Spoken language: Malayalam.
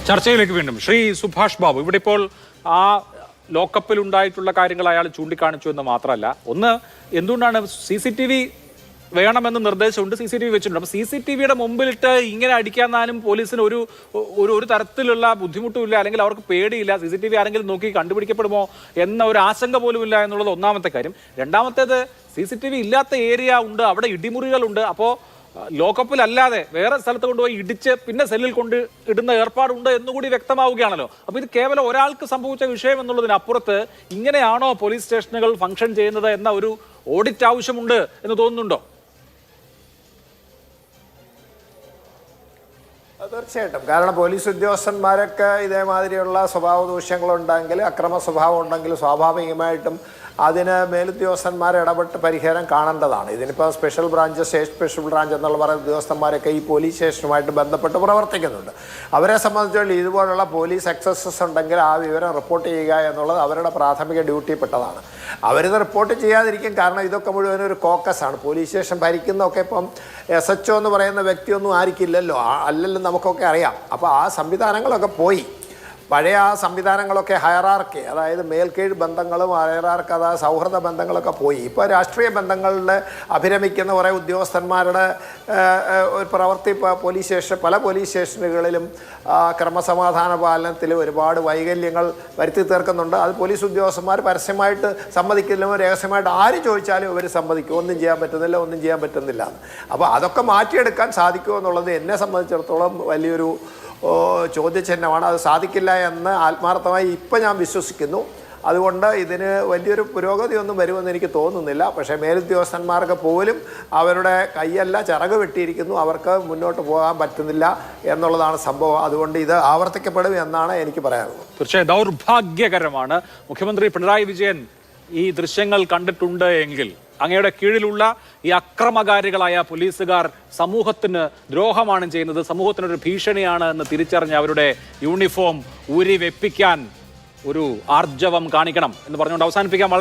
ചർച്ചയിലേക്ക് വീണ്ടും ശ്രീ സുഭാഷ് ബാബു, ഇവിടെ ഇപ്പോൾ ആ ലോക്കപ്പിൽ ഉണ്ടായിട്ടുള്ള കാര്യങ്ങൾ അയാൾ ചൂണ്ടിക്കാണിച്ചു എന്ന് മാത്രമല്ല, ഒന്ന് എന്തുകൊണ്ടാണ് CCTV വേണമെന്ന് നിർദ്ദേശമുണ്ട്, CCTV വെച്ചിട്ടുണ്ട്. അപ്പോൾ CCTVയുടെ മുമ്പിലിട്ട് ഇങ്ങനെ അടിക്കാന്നാലും പോലീസിന് ഒരു തരത്തിലുള്ള ബുദ്ധിമുട്ടുമില്ല, അല്ലെങ്കിൽ അവർക്ക് പേടിയില്ല, CCTV ആരെങ്കിലും നോക്കി കണ്ടുപിടിക്കപ്പെടുമോ എന്ന ഒരു ആശങ്ക പോലും ഇല്ല എന്നുള്ളത് ഒന്നാമത്തെ കാര്യം. രണ്ടാമത്തേത്, CCTV ഇല്ലാത്ത ഏരിയ ഉണ്ട്, അവിടെ ഇടിമുറികളുണ്ട്. അപ്പോൾ ലോക്കപ്പിലല്ലാതെ വേറെ സ്ഥലത്ത് കൊണ്ടുപോയി ഇടിച്ച് പിന്നെ സെല്ലിൽ കൊണ്ട് ഇടുന്ന ഏർപ്പാടുണ്ട് എന്നുകൂടി വ്യക്തമാവുകയാണല്ലോ. അപ്പോൾ ഇത് കേവലം ഒരാൾക്ക് സംഭവിച്ച വിഷയം എന്നുള്ളതിനപ്പുറത്ത് ഇങ്ങനെയാണോ പോലീസ് സ്റ്റേഷനുകൾ ഫംഗ്ഷൻ ചെയ്യുന്നത് എന്ന ഒരു ഓഡിറ്റ് ആവശ്യമുണ്ട് എന്ന് തോന്നുന്നുണ്ടോ? തീർച്ചയായിട്ടും. കാരണം പോലീസ് ഉദ്യോഗസ്ഥന്മാരൊക്കെ ഇതേമാതിരിയുള്ള സ്വഭാവ ദൂഷ്യങ്ങളുണ്ടെങ്കിൽ, അക്രമ സ്വഭാവം ഉണ്ടെങ്കിൽ സ്വാഭാവികമായിട്ടും അതിന് മേലുദ്യോഗസ്ഥന്മാർ ഇടപെട്ട് പരിഹാരം കാണേണ്ടതാണ്. ഇതിനിപ്പോൾ special branch, state special branch എന്നുള്ള പറയുന്ന ഉദ്യോഗസ്ഥന്മാരൊക്കെ ഈ പോലീസ് സ്റ്റേഷനുമായിട്ട് ബന്ധപ്പെട്ട് പ്രവർത്തിക്കുന്നുണ്ട്. അവരെ സംബന്ധിച്ചുള്ള ഇതുപോലുള്ള പോലീസ് എക്സസസ് ഉണ്ടെങ്കിൽ ആ വിവരം റിപ്പോർട്ട് ചെയ്യുക എന്നുള്ളത് അവരുടെ പ്രാഥമിക ഡ്യൂട്ടിപ്പെട്ടതാണ്. അവരിത് റിപ്പോർട്ട് ചെയ്യാതിരിക്കും. കാരണം ഇതൊക്കെ മുഴുവൻ ഒരു കോക്കസാണ്. പോലീസ് സ്റ്റേഷൻ ഭരിക്കുന്നതൊക്കെ ഇപ്പം SHO എന്ന് പറയുന്ന വ്യക്തിയൊന്നും ആയിരിക്കില്ലല്ലോ, അല്ലല്ലോ, നമുക്കൊക്കെ അറിയാം. അപ്പോൾ ആ സംവിധാനങ്ങളൊക്കെ പോയി. പഴയ ആ സംവിധാനങ്ങളൊക്കെ ഹയറാർക്കി, അതായത് മേൽക്കീഴ് ബന്ധങ്ങളും ഹയറാർക്ക്, അതായത് സൗഹൃദ ബന്ധങ്ങളൊക്കെ പോയി. ഇപ്പോൾ രാഷ്ട്രീയ ബന്ധങ്ങളുടെ അഭിരമിക്കുന്ന കുറേ ഉദ്യോഗസ്ഥന്മാരുടെ ഒരു പ്രവൃത്തി പല പോലീസ് സ്റ്റേഷനുകളിലും ക്രമസമാധാന പാലനത്തിൽ ഒരുപാട് വൈകല്യങ്ങൾ വരുത്തി തീർക്കുന്നുണ്ട്. അത് പോലീസ് ഉദ്യോഗസ്ഥന്മാർ പരസ്യമായിട്ട് സമ്മതിക്കില്ല, രഹസ്യമായിട്ട് ആര് ചോദിച്ചാലും ഇവർ സമ്മതിക്കും, ഒന്നും ചെയ്യാൻ പറ്റുന്നില്ല. അപ്പോൾ അതൊക്കെ മാറ്റിയെടുക്കാൻ സാധിക്കുമോ എന്നുള്ളത് എന്നെ സംബന്ധിച്ചിടത്തോളം വലിയൊരു ചോദ്യചിഹ്നമാണ്. അത് സാധിക്കില്ല എന്ന് ആത്മാർത്ഥമായി ഇപ്പം ഞാൻ വിശ്വസിക്കുന്നു. അതുകൊണ്ട് ഇതിന് വലിയൊരു പുരോഗതിയൊന്നും വരുമെന്ന് എനിക്ക് തോന്നുന്നില്ല. പക്ഷേ മേലുദ്യോഗസ്ഥന്മാർക്ക് പോലും അവരുടെ കൈയല്ല ചിറക് വെട്ടിയിരിക്കുന്നു, അവർക്ക് മുന്നോട്ട് പോകാൻ പറ്റുന്നില്ല എന്നുള്ളതാണ് സംഭവം. അതുകൊണ്ട് ഇത് ആവർത്തിക്കപ്പെടും എന്നാണ് എനിക്ക് പറയാനുള്ളത്. തീർച്ചയായും ദൗർഭാഗ്യകരമാണ്. മുഖ്യമന്ത്രി പിണറായി വിജയൻ ഈ ദൃശ്യങ്ങൾ കണ്ടിട്ടുണ്ട് എങ്കിൽ അങ്ങയുടെ കീഴിലുള്ള ഈ അക്രമകാരികളായ പോലീസുകാർ സമൂഹത്തിന് ദ്രോഹമാണ് ചെയ്യുന്നത്, സമൂഹത്തിനൊരു ഭീഷണിയാണ് എന്ന് തിരിച്ചറിഞ്ഞ് അവരുടെ യൂണിഫോം ഊരി വെപ്പിക്കാൻ ഒരു ആർജവം കാണിക്കണം എന്ന് പറഞ്ഞുകൊണ്ട് അവസാനിപ്പിക്കാം.